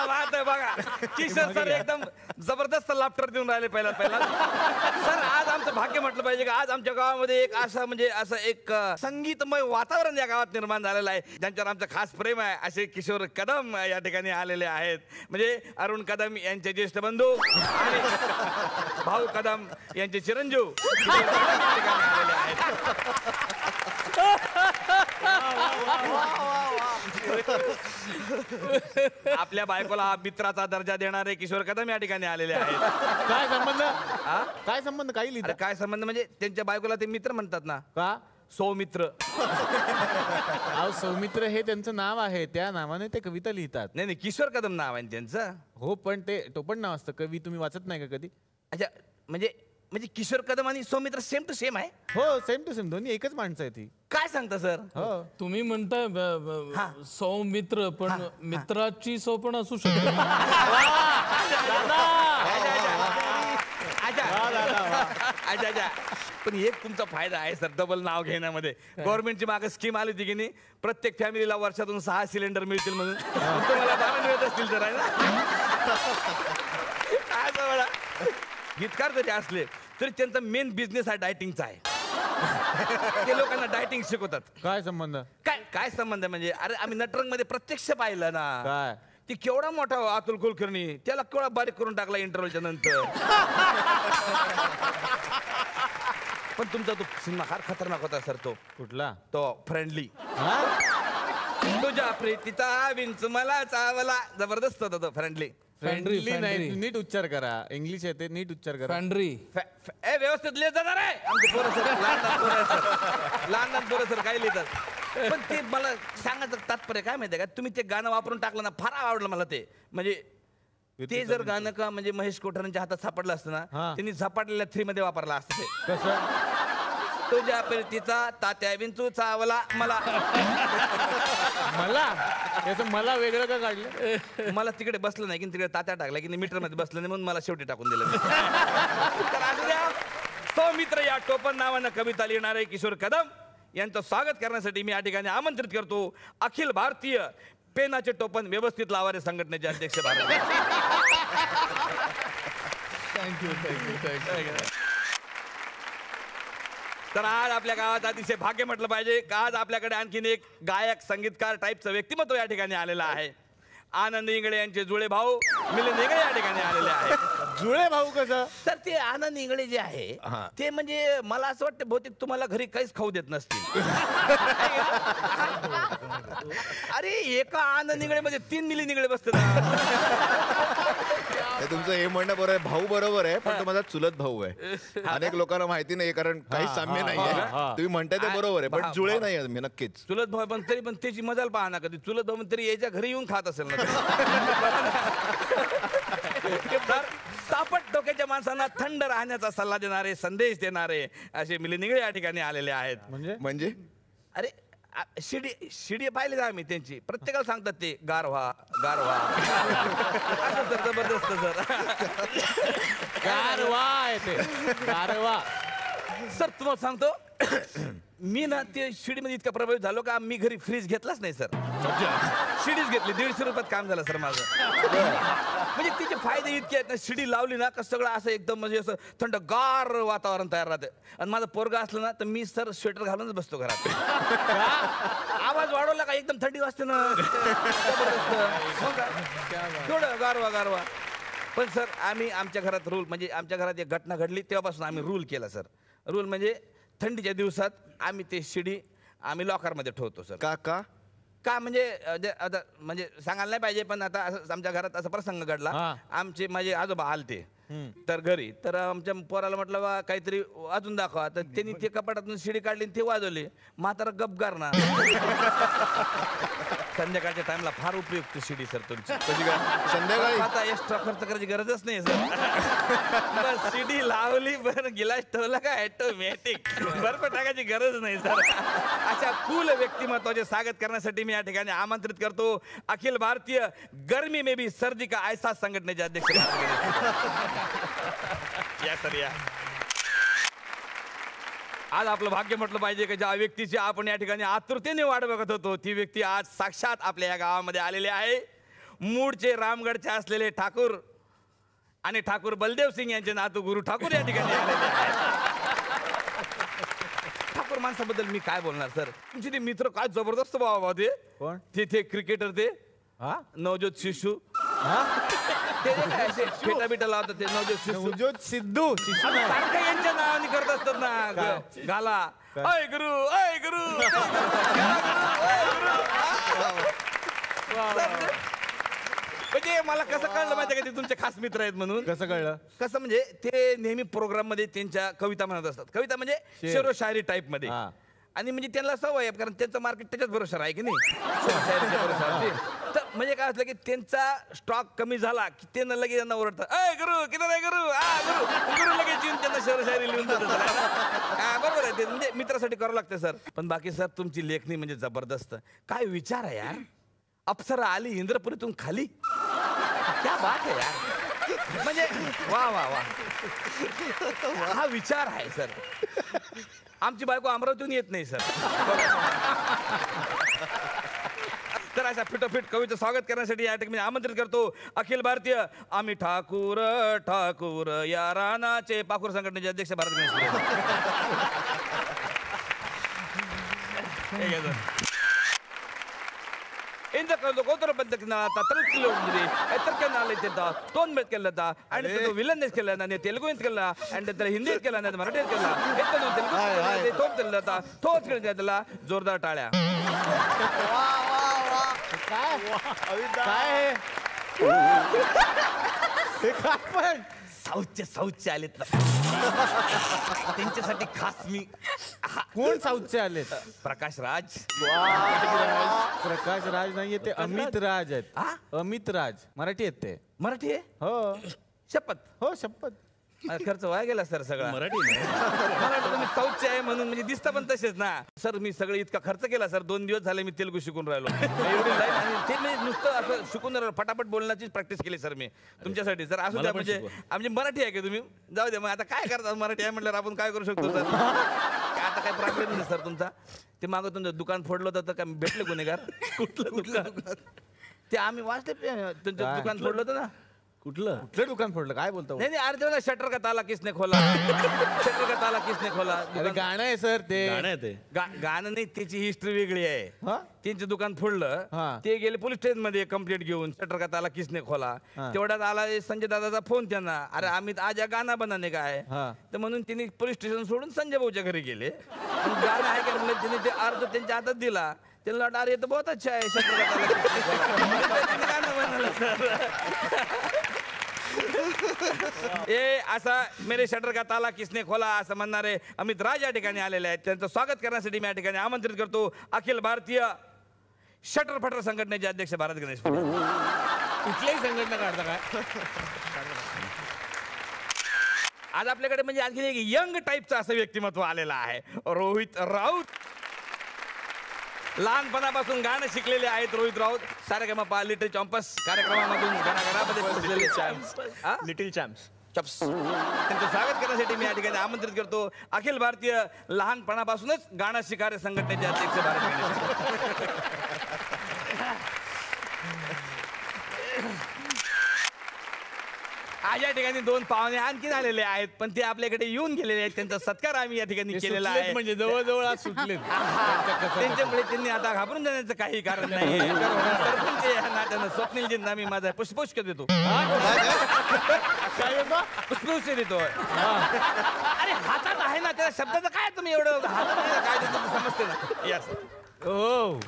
क्या बात आहे बघा. किशोर सर एकदम जबरदस्त लाफ्टर देऊन राहिले पहिला. सर आज आमचं भाग्य म्हटलं पाहिजे का आज आमच्या गावामध्ये एक असं म्हणजे असं एक संगीतमय वातावरण या गावात निर्माण झालेलं आहे, ज्यांच्यावर आमचं खास प्रेम आहे. असे किशोर कदम या ठिकाणी आलेले आहेत. म्हणजे अरुण कदम यांचे ज्येष्ठ बंधू आणि भाऊ कदम यांचे चिरंजीव किशोर कदम या ठिकाणी आलेले आहेत. आपल्या बायकोला मित्राचा दर्जा देणारे किशोर कदम या ठिकाणी आलेले आहेत. काय संबंध? काय संबंध? काही लिहिलं? काय संबंध म्हणजे त्यांच्या बायकोला ते मित्र म्हणतात ना. का? सौमित्र. सौमित्र हे त्यांचं नाव आहे, त्या नावाने ते कविता लिहितात. नाही किशोर कदम नाव आहे त्यांचं. हो पण ते टोपण नाव असतं. कवी तुम्ही वाचत नाही का कधी? अच्छा म्हणजे म्हणजे किशोर कदम आणि सौमित्र सेम टू सेम आहे. हो सेम टू सेम, दोन्ही एकच माणसं आहे ती. काय सांगता सर? हो तुम्ही म्हणताय सौमित्र, पण मित्राची सौ पण असू शकते. अच्छा पण एक तुमचा फायदा आहे सर डबल नाव घेण्यामध्ये. गव्हर्नमेंटची मागे स्कीम आली होती की नाही, प्रत्येक फॅमिलीला वर्षातून 6 सिलेंडर मिळतील म्हणून. तुम्हाला 12 मिळत असतील तर आहे ना. गीतकार जरी असले तरी त्यांचा मेन बिझनेस हा डायटिंगचा आहे. ते लोकांना डायटिंग शिकवतात. काय संबंध? काय संबंध म्हणजे अरे आम्ही नटरंग मध्ये प्रत्यक्ष पाहिलं ना. काय ती केवढा मोठा अतुल कुलकर्णी, त्याला केवढा बारीक करून टाकला इंटरव्हलच्या नंतर. पण तुमचा तो सिनेमा फार खतरनाक होता सर. तो कुठला? तो फ्रेंडली. तुझ्या प्रीतीचा विंच मला चावला. जबरदस्त होता तो फ्रेंडली. फ्रेंडली नाही, नीट उच्चार करा. इंग्लिश आहे ते, नीट उच्चार करा. फ्रेंडरी. व्यवस्थित लिहित जाणार आहे आमचे पोरं सर. लहान पोरं सर काय लिहितात. पण ते मला सांगायचं तात्पर्य काय माहितीये का, तुम्ही ते गाणं वापरून टाकलं ना, फार आवडलं मला ते. म्हणजे ते जर गाणं का म्हणजे महेश कोठारेंच्या हातात सापडलं असतं ना, त्यांनी झपाटलेल्या 3 मध्ये वापरला असतं ते. कसं? तुझ्या प्रीतीचा तात्या विंचू चावला मला. त्याचं मला वेगळं का काढलं? मला तिकडे बसलं नाही की तिकडे तात्या टाकला की मीटर मध्ये बसलं नाही म्हणून मला शेवटी टाकून दिलं. तर असू द्या. सौमित्र या टोपण नावानं कविता लिहिणारे किशोर कदम यांचं स्वागत करण्यासाठी मी या ठिकाणी आमंत्रित करतो अखिल भारतीय पेनाचे टोपण व्यवस्थित लावारे संघटनेचे अध्यक्ष भारत. थँक्यू. तर आज आपल्या गावात अतिशय भाग्य म्हटलं पाहिजे का आज आपल्याकडे आणखीन एक गायक संगीतकार टाईपचं व्यक्तिमत्व या ठिकाणी आलेलं आहे. आनंद इंगळे यांचे जुळे भाऊ मिलिंद इंगळे या ठिकाणी आलेले आहेत. जुळे भाऊ कसं? तर ते आनंद इंगळे जे आहे ते म्हणजे मला असं वाटतं बहुतेक तुम्हाला घरी काहीच खाऊ देत नसतील. अरे एका आनंद इंगळे मध्ये 3 मिलिंद इंगळे बसतात. तुमचं हे म्हणणं बरोबर आहे, भाऊ बरोबर आहे, पण तो माझा चुलत भाऊ आहे. अनेक लोकांना माहिती नाही कारण काही साम्य नाहीये. तुम्ही म्हणताय ते बरोबर आहे, पण जुळे नाही मी नक्कीच. चुलत भाऊ पण तरी पण त्याची मजाल पहा ना कधी. चुलत भाऊ तरी याच्या घरी येऊन खात असेल ना. तापट डोक्याच्या माणसांना थंड राहण्याचा सल्ला देणारे, संदेश देणारे असे मिलिंद इंगळे या ठिकाणी आलेले आहेत. म्हणजे अरे शिडी पाहिले ना आम्ही त्यांची. प्रत्येकाला सांगतात ते गारवा गारवा असं सर. जबरदस्त सर. गारवा आहे ते, गारवा. सर तुम्हाला सांगतो मी ना ते शिडीमध्ये इतका प्रभावित झालो का मी घरी फ्रीज घेतलाच नाही सर. शिडीच घेतली. 150 रुपयात काम झालं सर माझं. म्हणजे तिचे फायदे इतके आहेत ना. शिडी लावली ना का सगळं असं एकदम म्हणजे असं थंडगार वातावरण तयार राहतं. आणि माझं पोरगा असलं ना तर मी सर स्वेटर घालूनच बसतो घरात. आवाज वाढवला का एकदम थंडी वाजते ना. थोडं गारवा गारवा. पण सर आम्ही आमच्या घरात रूल म्हणजे आमच्या घरात एक घटना घडली तेव्हापासून आम्ही रूल केला सर. रूल म्हणजे थंडीच्या दिवसात आम्ही ते शिडी आम्ही लॉकरमध्ये ठेवतो सर. का का का म्हणजे आता म्हणजे सांगायला नाही पाहिजे पण आता असं आमच्या घरात असा प्रसंग घडला. आमचे माझे आजोबा आलते तर घरी. तर आमच्या पोराला म्हटलं बा काहीतरी अजून दाखवा. तर त्यांनी ते कपाटातून शिडी काढली आणि ते वाजवली. म्हातारा गपगार ना. संध्याकाळच्या टाइमला फार उपयुक्त शिडी सर तुमची. संध्याकाळी आता एक्स्ट्रा खर्च करायची गरजच नाही सर. शिडी लावली बरं गिलास ठेवला का ऑटोमॅटिक बर्फ टाकायची गरज नाही सर. अशा कूल व्यक्तिमत्वाचे स्वागत करण्यासाठी मी या ठिकाणी आमंत्रित करतो अखिल भारतीय गर्मी में भी सर्दी का एहसास संघटनेचे अध्यक्ष. या सर या. आज आपलं भाग्य म्हटलं पाहिजे की ज्या व्यक्तीची आपण या ठिकाणी आतुरतेने वाट बघत होतो ती व्यक्ती आज साक्षात आपल्या या गावामध्ये आलेली आहे. मूळचे रामगडचे असलेले ठाकूर आणि ठाकूर बलदेव सिंग यांचे नातू गुरु ठाकूर या ठिकाणी आलेले आहेत. ठाकूर माणसाबद्दल मी काय बोलणार सर, तुमचे ते मित्र काय जबरदस्त बाबा ते कोण? ते क्रिकेटर ते हा नवज्योत शिशू ते जे काय असे फेटा बिटा लावतात ते नवज्योत शिशू नवज्योत सिद्धू शिशू नाही. सारखं यांच्या नावाने करत असतात ना घाला अय गुरु अय गुरु म्हणजे मला कसं कळलं माहिती का ते तुमचे खास मित्र आहेत म्हणून. कसं कळलं? कसं म्हणजे ते नेहमी प्रोग्राम मध्ये त्यांच्या कविता म्हणत असतात, कविता म्हणजे शेरो शायरी टाईप मध्ये. हा. आणि म्हणजे त्यांना सवय आहे कारण त्यांचं मार्केट त्याच्याच भरोशावर आहे की नाही, शेरो शायरीच्या भरोशावरती. तर म्हणजे काय असलं की त्यांचा स्टॉक कमी झाला की ते लगेच त्यांना ओरडतात अय गुरु किती रे गुरु गुरु गुरु लगेच येऊन त्यांना शेरो शायरी लिहून देतात. बरोबर आहे ते म्हणजे मित्रासाठी करावं लागतं सर. पण बाकी सर तुमची लेखणी म्हणजे जबरदस्त. काय विचार आहे यार, अप्सरा आली इंद्रपुरीतून खाली, क्या बात आहे यार. म्हणजे वा वा वा, हा विचार आहे सर. आमची बायको अमरावतीहून येत नाही सर. तर अशा फिटोफिट कवीचं स्वागत करण्यासाठी या ठिकाणी आमंत्रित करतो अखिल भारतीय आम्ही ठाकूर ठाकूर या रानाचे पाखूर संघटनेचे अध्यक्ष भारत गणेश. ಇಂದ ಕೋತರ ಬದ್ದಕ್ನ ತತ್ರಕಿಲೋ ಉಂದ್ರಿ ಎತ್ತರ್ಕನಾಲೆ ತಿದ್ದ ತೋನ್ ಬೆತ್ಕೆಲ್ಲದ ಅಂಡ್ ವಿಲನ್ ಎಸ್ಕೆಲ್ಲ ನಾನು ತೆಲುಗು ಎಂತ್ಕೆಲ್ಲ ಅಂಡ್ ಹಿಂದಿ ಎಸ್ಕೆಲ್ಲ ನಾನು ಮರಾಠಿ ಎಸ್ಕೆಲ್ಲ ಎತ್ತನು ತೆಲುಗು ತೋನ್ ತೆಲ್ಲದ ತೋಸ್ ಕೇಳಿದಲ್ಲ जोरदार टाळ्या. काय पण साऊथचे आलेत ना त्यांच्यासाठी खास मी. कोण साऊथचे आलेत? प्रकाश राज. प्रकाश राज नाहीये ते अमित राज आहेत. अमित राज मराठी आहेत ते. मराठी आहे हो शपथ. हो शपथ. खर्च वाया गेला सर सगळा. मराठी तुम्ही साऊथचे आहे म्हणून म्हणजे दिसता पण तसेच ना सर. मी सगळं इतका खर्च केला सर, 2 दिवस झाले मी तेलुगू शिकून राहिलो. एवढी लाईन आणि ते म्हणजे नुसतं असं शिकून राहिलो, फटाफट बोलण्याची प्रॅक्टिस केली सर मी तुमच्यासाठी. सर असू द्या म्हणजे आमची मराठी आहे की तुम्ही जाऊ द्या. मग आता काय करतात, मराठी आहे म्हटल्यावर आपण काय करू शकतो सर. आता काय प्रॉब्लेम नाही सर तुमचा. ते मागं तुमचं दुकान फोडलं होतं तर काय भेटले गुन्हेगार? कुठलं ते आम्ही वाचले तुमचं दुकान फोडलं होतं ना. कुठलं दुकान फोडलं? काय बोलतो? नहीं अर्धे वाला शटर का ताला किसने खोला, शटर का ताला किसने खोला. अरे गाणं आहे सर ते. गाणं नाही, त्याची हिस्ट्री वेगळी आहे. त्यांचं दुकान फोडलं, ते गेले पोलीस स्टेशन मध्ये कंप्लेंट घेऊन शटर का ताला किसने खोला. तेवढ्यात आला संजय दादाचा फोन त्यांना, अरे आम्ही आज या गाणं बनाने का आहे. तर म्हणून त्यांनी पोलीस स्टेशन सोडून संजय भाऊच्या घरी गेले. गाणं आहे का म्हणलं, त्यांनी ते अर्ज त्यांच्या हातात दिला. त्यांना वाटलं अरे तो बहुत अच्छा आहे शटर का ताला किसने खोला. गाणं बनवलं सर. ए असा मेरे शटर का ताला किसने खोला असं म्हणणारे अमित राज या ठिकाणी आलेले आहेत. त्यांचं स्वागत करण्यासाठी मी या ठिकाणी आमंत्रित करतो अखिल भारतीय शटर फटर संघटनेचे अध्यक्ष भारत गणेश. कुठल्याही संघटना काढता काय? आज आपल्याकडे म्हणजे आणखी एक यंग टाईपचं असं व्यक्तिमत्व आलेलं आहे, रोहित राऊत. लहानपणापासून गाणं शिकलेले आहेत रोहित राऊत. सारेगमपा लिटिल चॅम्प्स कार्यक्रमामधून घराघरामध्ये पोहोचलेले लिटिल चॅम्प्स. त्यांचं स्वागत करण्यासाठी मी या ठिकाणी आमंत्रित करतो अखिल भारतीय लहानपणापासूनच गाणं शिकारे संघटनेचे अध्यक्ष भारत गणेश. आज या ठिकाणी 2 पाहुणे आणखी आलेले आहेत, पण ते आपल्याकडे येऊन गेलेले आहेत. त्यांचा सत्कार आम्ही या ठिकाणी केलेला आहे. म्हणजे जवळजवळ आज सुटले. त्यांच्यामुळे त्यांनी आता घाबरून जाण्याचं काही कारण नाही. सरपंच या नात्यानं स्वप्नीलजींना मी माझा पुष्पपुष्प देतो. पुष्पपुष्प देतो. अरे हातात आहे ना, त्या शब्दाचं काय तुम्ही एवढं हातात आहे ना, काय देतो समजते ना. यस. हो